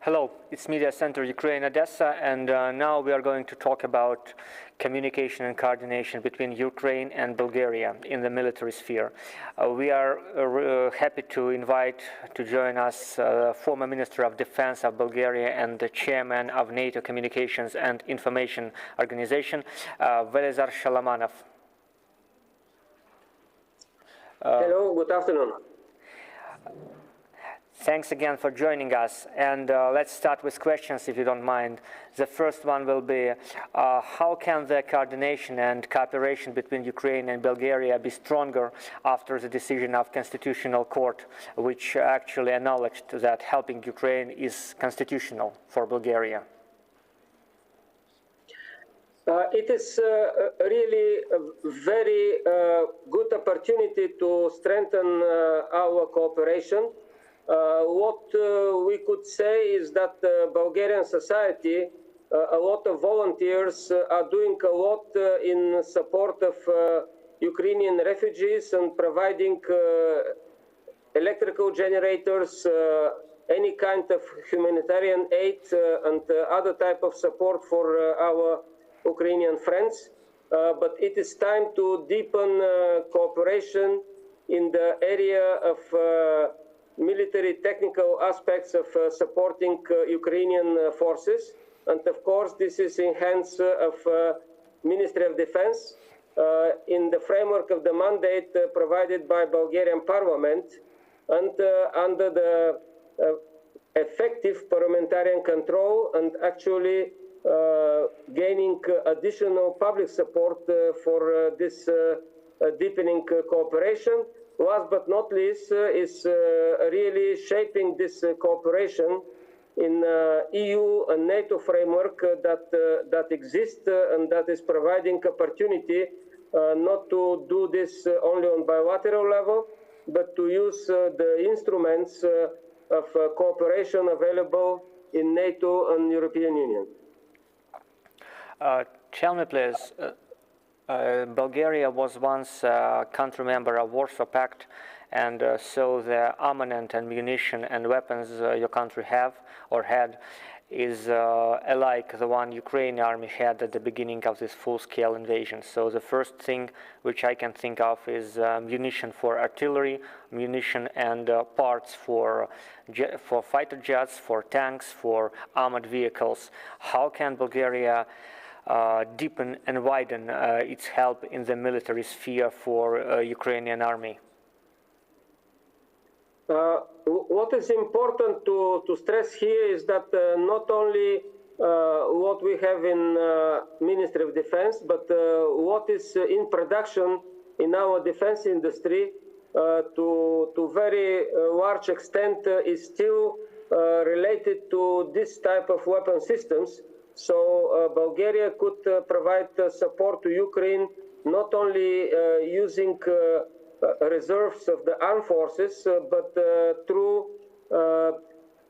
Hello, it's Media Center Ukraine Odessa, and now we are going to talk about communication and coordination between Ukraine and Bulgaria in the military sphere. We are happy to invite to join us former Minister of Defense of Bulgaria and the Chairman of NATO Communications and Information Organization, Velizar Shalamanov. Hello, good afternoon. Thanks again for joining us, and let's start with questions if you don't mind. The first one will be, how can the coordination and cooperation between Ukraine and Bulgaria be stronger after the decision of Constitutional Court, which actually acknowledged that helping Ukraine is constitutional for Bulgaria? It is really a very good opportunity to strengthen our cooperation. What we could say is that Bulgarian society, a lot of volunteers are doing a lot in support of Ukrainian refugees and providing electrical generators, any kind of humanitarian aid and other type of support for our Ukrainian friends. But it is time to deepen cooperation in the area of military technical aspects of supporting Ukrainian forces. And of course, this is in hands of Ministry of Defense in the framework of the mandate provided by Bulgarian Parliament and under the effective parliamentarian control and actually gaining additional public support for this deepening cooperation. Last but not least, is really shaping this cooperation in EU and NATO framework that exists and that is providing opportunity not to do this only on bilateral level, but to use the instruments of cooperation available in NATO and European Union. Tell me, please. Bulgaria was once a country member of Warsaw Pact, and so the armament and munition and weapons your country have or had is alike the one Ukrainian army had at the beginning of this full-scale invasion. So the first thing which I can think of is munition for artillery, munition and parts for fighter jets, for tanks, for armored vehicles. How can Bulgaria deepen and widen its help in the military sphere for Ukrainian army? What is important to stress here is that not only what we have in Ministry of Defense, but what is in production in our defense industry to very large extent is still related to this type of weapon systems. So Bulgaria could provide support to Ukraine not only using reserves of the armed forces, but through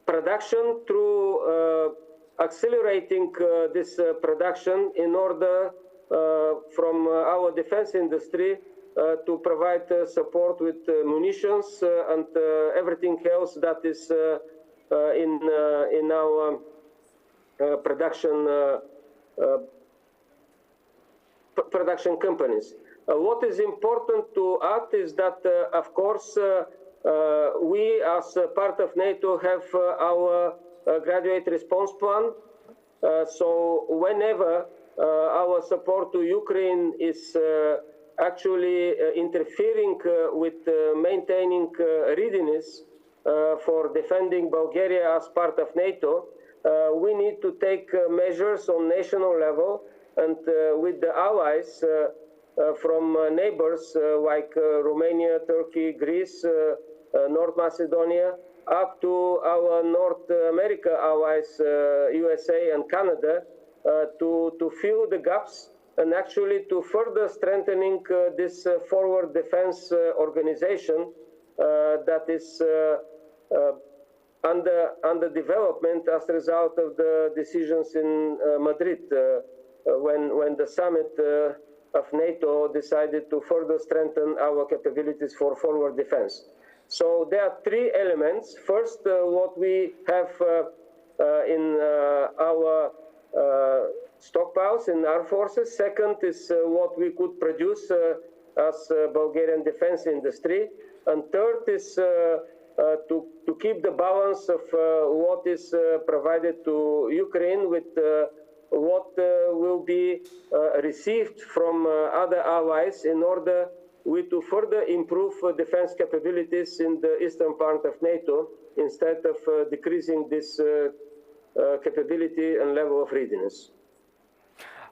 production, through accelerating this production in order from our defense industry to provide support with munitions and everything else that is in our production companies. What is important to add is that, of course, we as part of NATO have our graduate response plan. So whenever our support to Ukraine is actually interfering with maintaining readiness for defending Bulgaria as part of NATO, we need to take measures on national level and with the allies from neighbors like Romania, Turkey, Greece, North Macedonia, up to our North America allies, USA and Canada, to fill the gaps and actually to further strengthening this forward defense organization that is under development as a result of the decisions in Madrid when the summit of NATO decided to further strengthen our capabilities for forward defense. So there are three elements. First, what we have in our stockpiles in our forces. Second is what we could produce as Bulgarian defense industry. And third is to keep the balance of what is provided to Ukraine with what will be received from other allies in order to further improve defense capabilities in the eastern part of NATO instead of decreasing this capability and level of readiness.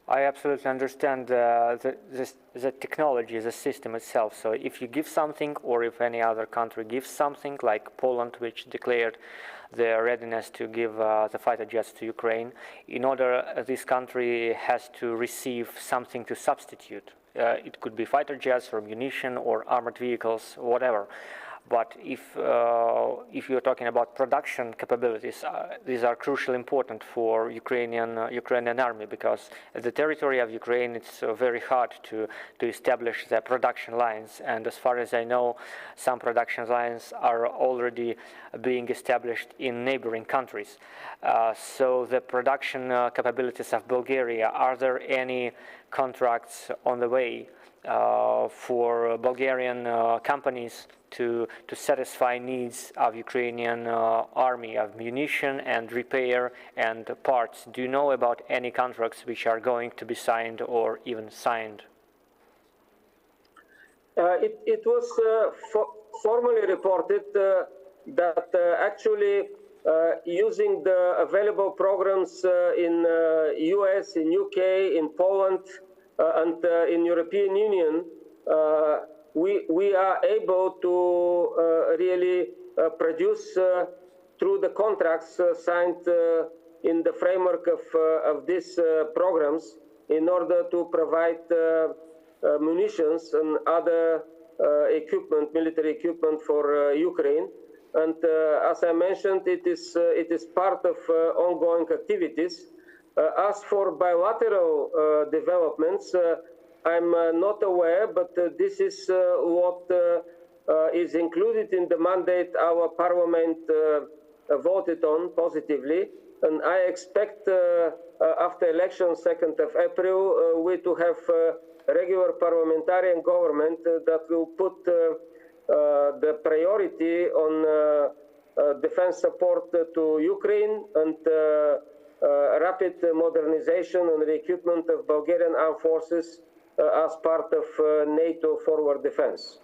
I absolutely understand the technology, the system itself. So if you give something, or if any other country gives something, like Poland, which declared their readiness to give the fighter jets to Ukraine, in order this country has to receive something to substitute. It could be fighter jets or munition or armored vehicles, whatever. But if you're talking about production capabilities, these are crucially important for Ukrainian army, because at the territory of Ukraine it's very hard to establish the production lines. And as far as I know, some production lines are already being established in neighboring countries. So the production capabilities of Bulgaria, are there any contracts on the way for Bulgarian companies to satisfy needs of Ukrainian army of munition and repair and parts? Do you know about any contracts which are going to be signed or even signed? It was formally reported that actually using the available programs in US, in UK, in Poland, and in European Union, we are able to really produce through the contracts signed in the framework of these programs in order to provide munitions and other equipment, military equipment for Ukraine. And as I mentioned, it is part of ongoing activities. As for bilateral developments, I'm not aware, but this is what is included in the mandate our parliament voted on positively. And I expect after election 2nd of April, we to have a regular parliamentarian government that will put the priority on defense support to Ukraine and rapid modernization and re-equipment of Bulgarian armed forces as part of NATO forward defense.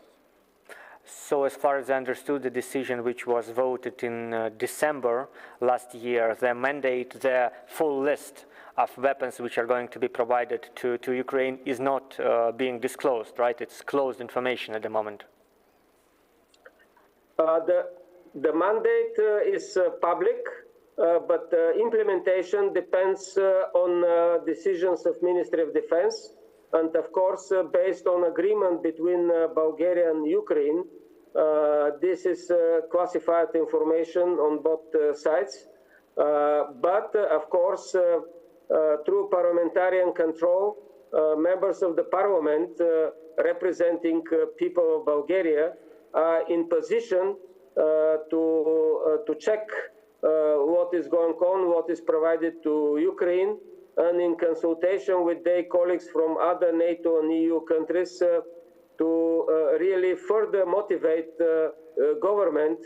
So as far as I understood, the decision which was voted in December last year, the mandate, the full list of weapons which are going to be provided to Ukraine is not being disclosed, right? It's closed information at the moment. The mandate is public, but implementation depends on decisions of Ministry of Defense, and of course based on agreement between Bulgaria and Ukraine. This is classified information on both sides, but of course through parliamentarian control, members of the parliament representing people of Bulgaria are in position to check what is going on, what is provided to Ukraine, and in consultation with their colleagues from other NATO and EU countries to really further motivate the government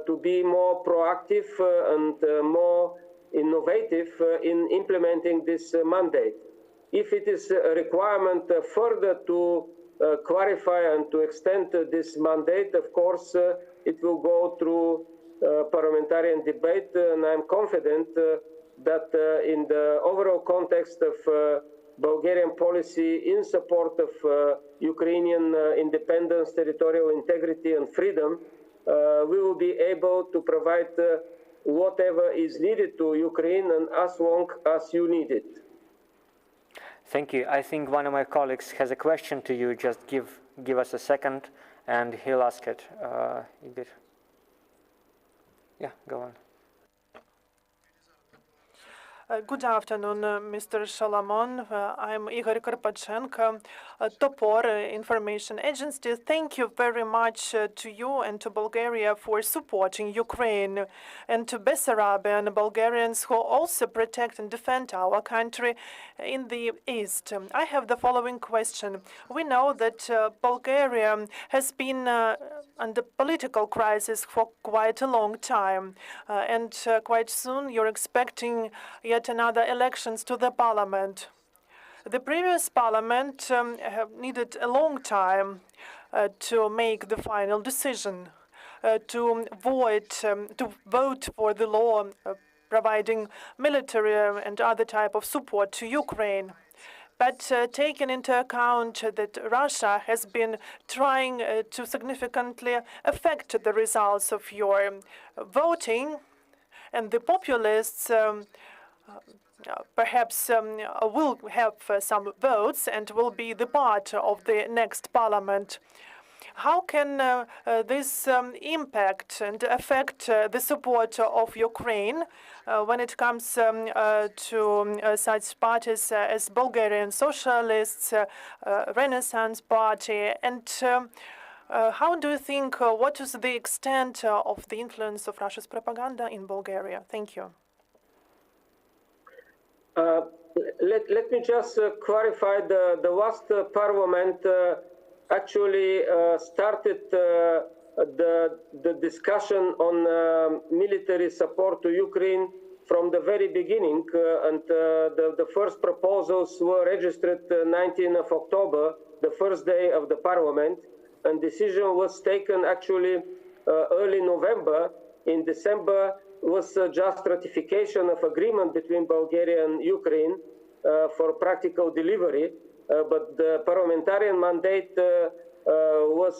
to be more proactive and more innovative in implementing this mandate. If it is a requirement further to clarify and to extend this mandate, of course, it will go through parliamentarian debate, and I'm confident that in the overall context of Bulgarian policy in support of Ukrainian independence, territorial integrity and freedom, we will be able to provide whatever is needed to Ukraine and as long as you need it. Thank you. I think one of my colleagues has a question to you. Just give us a second and he'll ask it. Igor. Yeah, go on. Good afternoon, Mr. Shalamanov. I'm Igor Karpachenko, Topor Information Agency. Thank you very much to you and to Bulgaria for supporting Ukraine, and to Bessarabian Bulgarians who also protect and defend our country in the east. I have the following question. We know that Bulgaria has been under political crisis for quite a long time, and quite soon you're expecting yet another elections to the parliament. The previous parliament needed a long time to make the final decision, to vote for the law providing military and other type of support to Ukraine. But taking into account that Russia has been trying to significantly affect the results of your voting, and the populists perhaps will have some votes and will be the part of the next parliament. How can this impact and affect the support of Ukraine when it comes to such parties as Bulgarian Socialists, Renaissance Party, and how do you think, what is the extent of the influence of Russia's propaganda in Bulgaria? Thank you. Let me just clarify, the last parliament actually started the discussion on military support to Ukraine from the very beginning, and the first proposals were registered 19th of October, the first day of the parliament, and decision was taken actually early November. In December was just ratification of agreement between Bulgaria and Ukraine for practical delivery. But the parliamentarian mandate was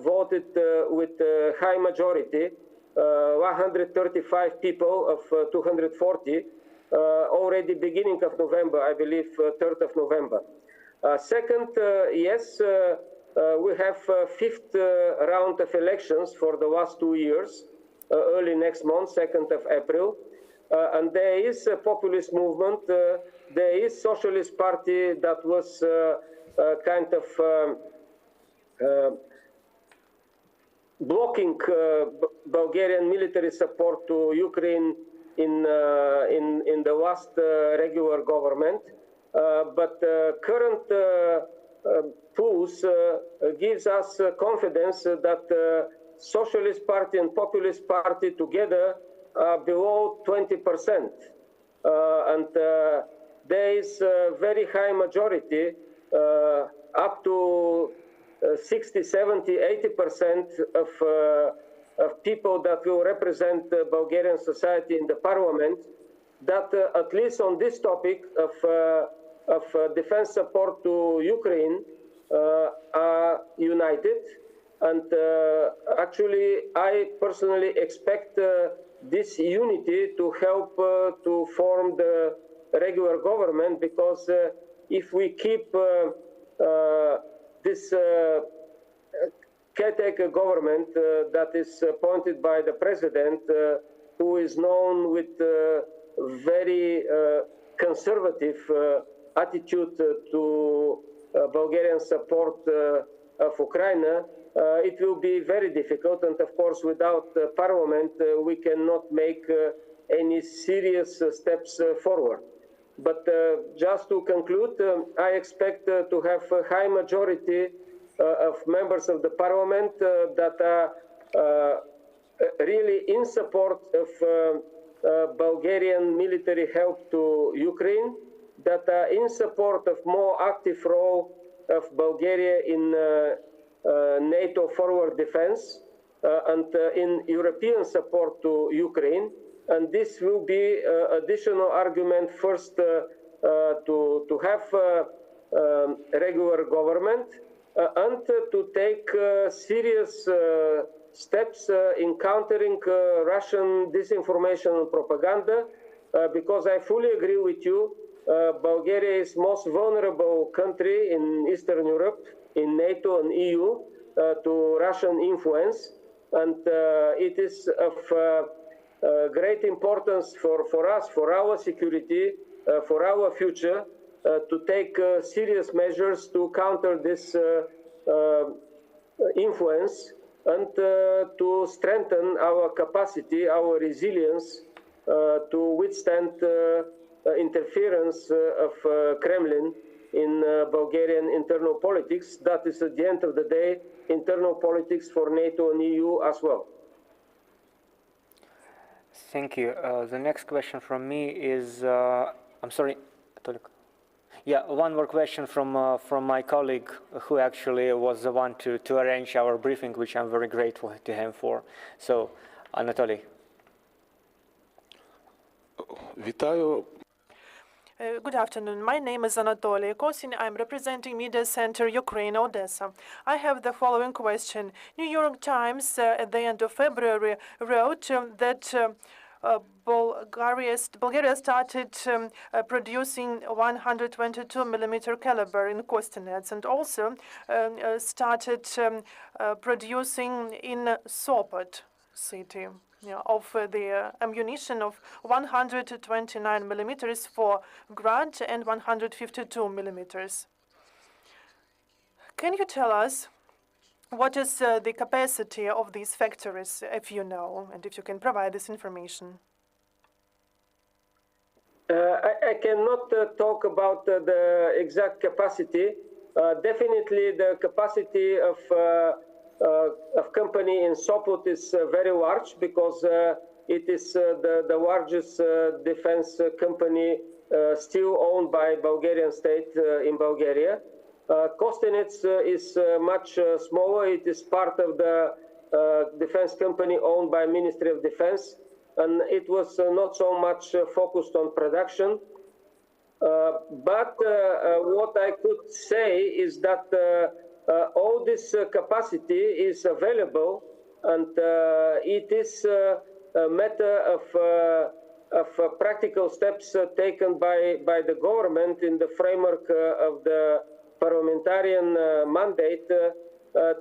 voted with a high majority, 135 people of 240, already beginning of November, I believe 3rd of November. Second, yes, we have fifth round of elections for the last 2 years, early next month, 2nd of April. And there is a populist movement. There is Socialist Party that was kind of blocking Bulgarian military support to Ukraine in the last regular government. But current polls gives us confidence that Socialist Party and Populist Party together are below 20%. And there is a very high majority, up to 60, 70, 80% of people that will represent Bulgarian society in the parliament, that at least on this topic of defense support to Ukraine are united. And actually, I personally expect this unity to help to form the regular government, because if we keep this caretaker government that is appointed by the president, who is known with very conservative attitude to Bulgarian support of Ukraine, it will be very difficult. And of course, without parliament, we cannot make any serious steps forward. But just to conclude, I expect to have a high majority of members of the parliament that are really in support of Bulgarian military help to Ukraine, that are in support of more active role of Bulgaria in NATO forward defense and in European support to Ukraine. And this will be additional argument first to have a regular government and to take serious steps in countering Russian disinformation and propaganda, because I fully agree with you, Bulgaria is most vulnerable country in Eastern Europe, in NATO and EU, to Russian influence, and it is of great importance for us, for our security, for our future, to take serious measures to counter this influence and to strengthen our capacity, our resilience to withstand interference of Kremlin in Bulgarian internal politics. That is, at the end of the day, internal politics for NATO and EU as well. Thank you. The next question from me is, I'm sorry, yeah, one more question from my colleague, who actually was the one to arrange our briefing, which I'm very grateful to him for. So, Anatoly. Вітаю. Good afternoon. My name is Anatoly Kosin. I'm representing Media Center Ukraine, Odessa. I have the following question. New York Times at the end of February wrote that Bulgaria started producing 122 millimeter caliber in Kostanets, and also started producing in Sopot city of the ammunition of 129 millimeters for Grad and 152 millimeters. Can you tell us what is the capacity of these factories, if you know, and if you can provide this information? I cannot talk about the exact capacity. Definitely the capacity of company in Sopot is very large, because it is the largest defense company still owned by Bulgarian state in Bulgaria. Kostanets is much smaller. It is part of the defense company owned by Ministry of Defense, and it was not so much focused on production. But what I could say is that all this capacity is available, and it is a matter of practical steps taken by the government in the framework of the parliamentarian mandate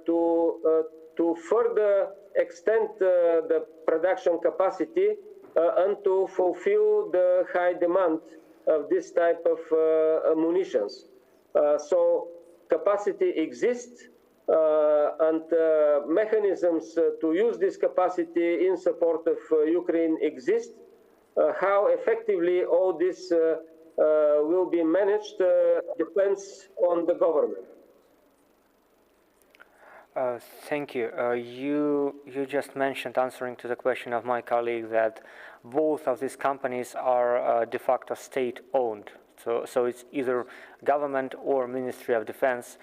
to further extend the production capacity and to fulfill the high demand of this type of munitions. So capacity exists, and mechanisms to use this capacity in support of Ukraine exist. How effectively all this will be managed depends on the government. Thank you. You just mentioned, answering to the question of my colleague, that both of these companies are de facto state-owned. So it's either government or Ministry of Defense.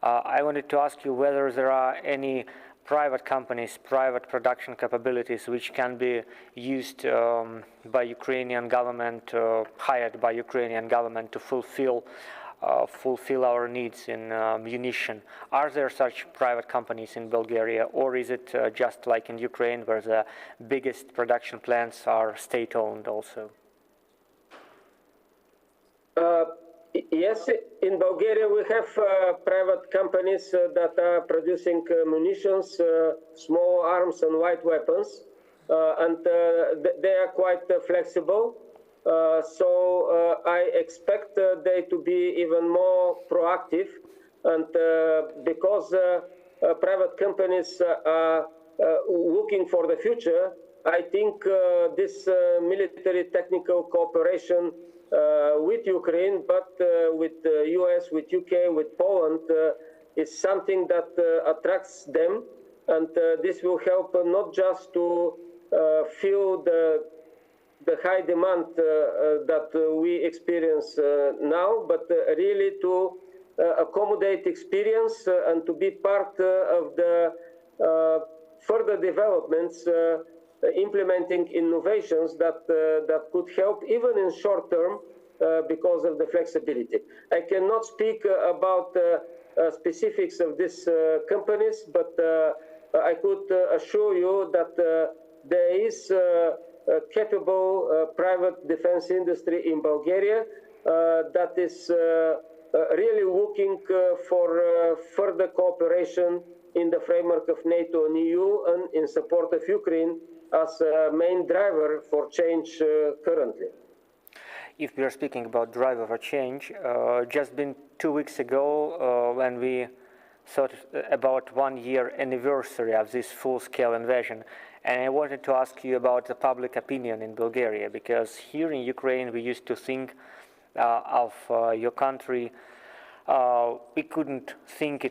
I wanted to ask you whether there are any private companies, private production capabilities, which can be used by Ukrainian government, hired by Ukrainian government to fulfill our needs in munition. Are there such private companies in Bulgaria, or is it just like in Ukraine, where the biggest production plants are state-owned also? Yes, in Bulgaria we have private companies that are producing munitions, small arms and light weapons, and they are quite flexible. So I expect they to be even more proactive, and because private companies are looking for the future, I think this military technical cooperation with Ukraine, but with the US, with UK, with Poland, is something that attracts them, and this will help not just to fill the high demand that we experience now, but really to accommodate experience and to be part of the further developments, implementing innovations that could help even in short term because of the flexibility. I cannot speak about specifics of these companies, but I could assure you that there is capable private defense industry in Bulgaria that is really looking for further cooperation in the framework of NATO and EU and in support of Ukraine as a main driver for change currently. If we are speaking about driver for change, just been 2 weeks ago when we thought about 1 year anniversary of this full-scale invasion, and I wanted to ask you about the public opinion in Bulgaria, because here in Ukraine we used to think of your country, we couldn't think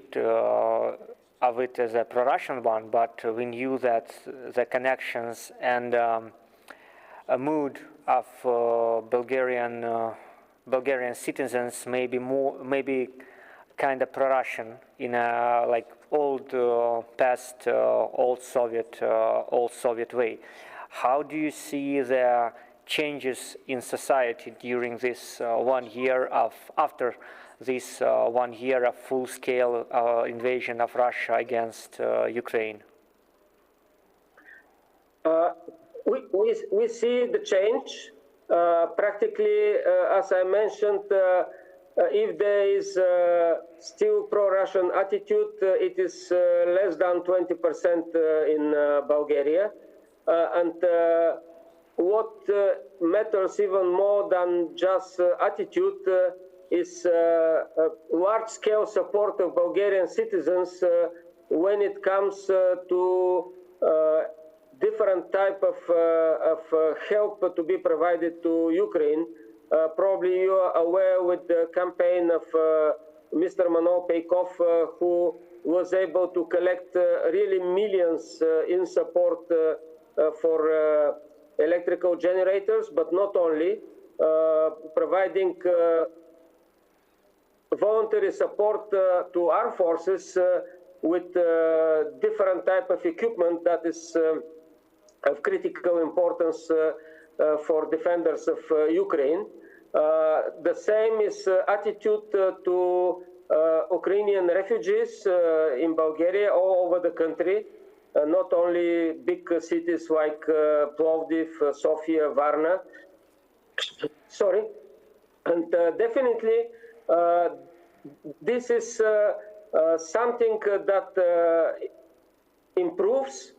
of it as a pro-Russian one, but we knew that the connections and a mood of Bulgarian citizens maybe kind of pro-Russian in a like old past old Soviet way. How do you see the changes in society during this 1 year after this 1 year of full-scale invasion of Russia against Ukraine? We see the change. Practically, as I mentioned, if there is still pro-Russian attitude, it is less than 20% in Bulgaria. And what matters even more than just attitude is large-scale support of Bulgarian citizens when it comes to different type of help to be provided to Ukraine. Probably you are aware with the campaign of Mr. Manuel Peikov, who was able to collect really millions in support for electrical generators, but not only, providing voluntary support to armed forces with different type of equipment that is of critical importance for defenders of Ukraine. The same is attitude to Ukrainian refugees in Bulgaria all over the country, not only big cities like Plovdiv, Sofia, Varna. Sorry. And definitely this is something that improves.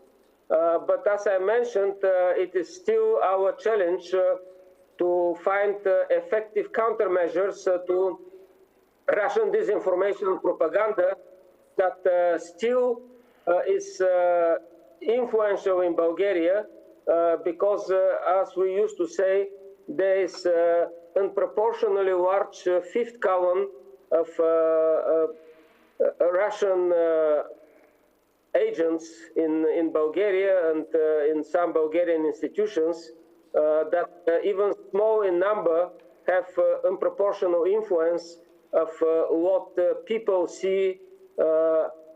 But as I mentioned, it is still our challenge to find effective countermeasures to Russian disinformation and propaganda that still is influential in Bulgaria because, as we used to say, there is unproportionally large fifth column of Russian agents in Bulgaria and in some Bulgarian institutions that even small in number have unproportional influence of what people see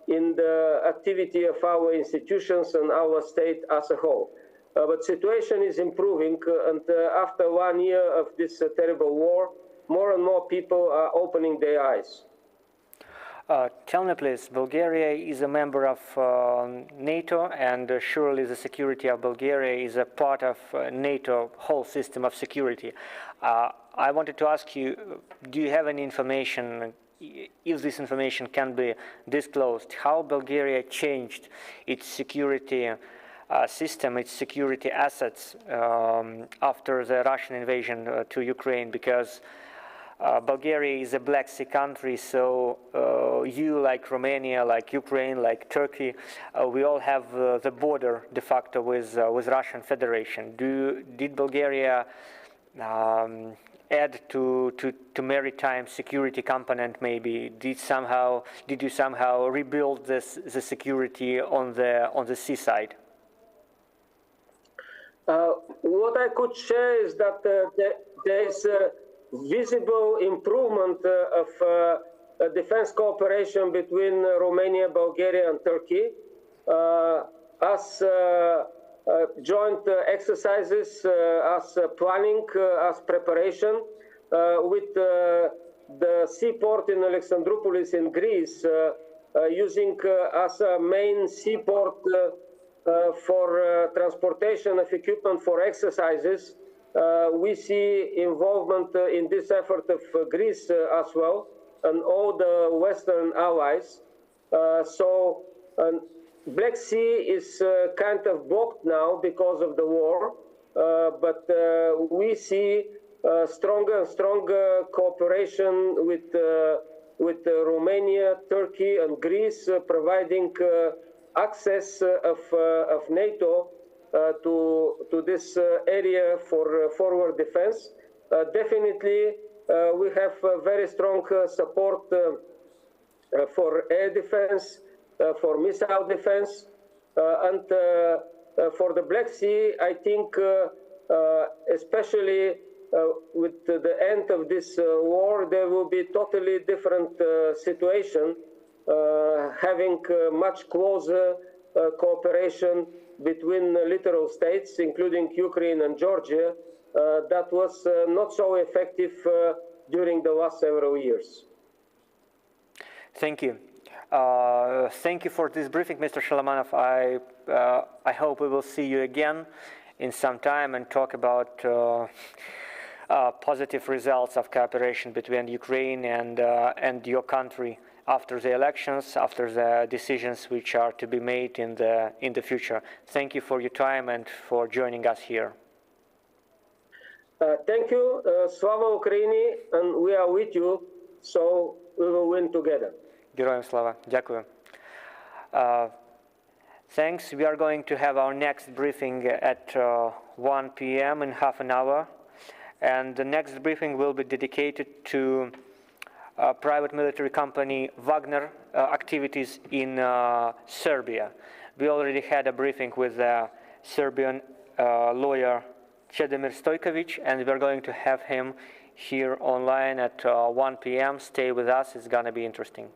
in the activity of our institutions and our state as a whole. But situation is improving, and after 1 year of this terrible war, more and more people are opening their eyes. Tell me please, Bulgaria is a member of NATO, and surely the security of Bulgaria is a part of NATO whole system of security. I wanted to ask you, do you have any information, if this information can be disclosed, how Bulgaria changed its security system, its security assets after the Russian invasion to Ukraine? Because Bulgaria is a Black Sea country, so you, like Romania, like Ukraine, like Turkey, we all have the border de facto with Russian Federation. Did Bulgaria add to maritime security component? Maybe did you somehow rebuild the security on the seaside? What I could share is that there is visible improvement of defense cooperation between Romania, Bulgaria, and Turkey as joint exercises, as planning, as preparation, with the seaport in Alexandroupolis in Greece using as a main seaport for transportation of equipment for exercises. We see involvement in this effort of Greece as well, and all the Western allies. So Black Sea is kind of blocked now because of the war, but we see stronger and stronger cooperation with Romania, Turkey, and Greece, providing access of NATO to this area for forward defense. Definitely, we have very strong support for air defense, for missile defense, and for the Black Sea, I think especially with the end of this war, there will be totally different situation, having much closer cooperation between littoral states, including Ukraine and Georgia, that was not so effective during the last several years. Thank you. Thank you for this briefing, Mr. Shalamanov. I hope we will see you again in some time and talk about positive results of cooperation between Ukraine and your country after the elections, after the decisions which are to be made in the future. Thank you for your time and for joining us here. Thank you. Slava Ukraini, and we are with you, so we will win together. Героям слава. Дякую. Thanks. We are going to have our next briefing at 1 p.m. in half an hour. And the next briefing will be dedicated to private military company Wagner activities in Serbia. We already had a briefing with the Serbian lawyer Čedomir Stojković, and we're going to have him here online at 1 p.m. Stay with us. It's going to be interesting.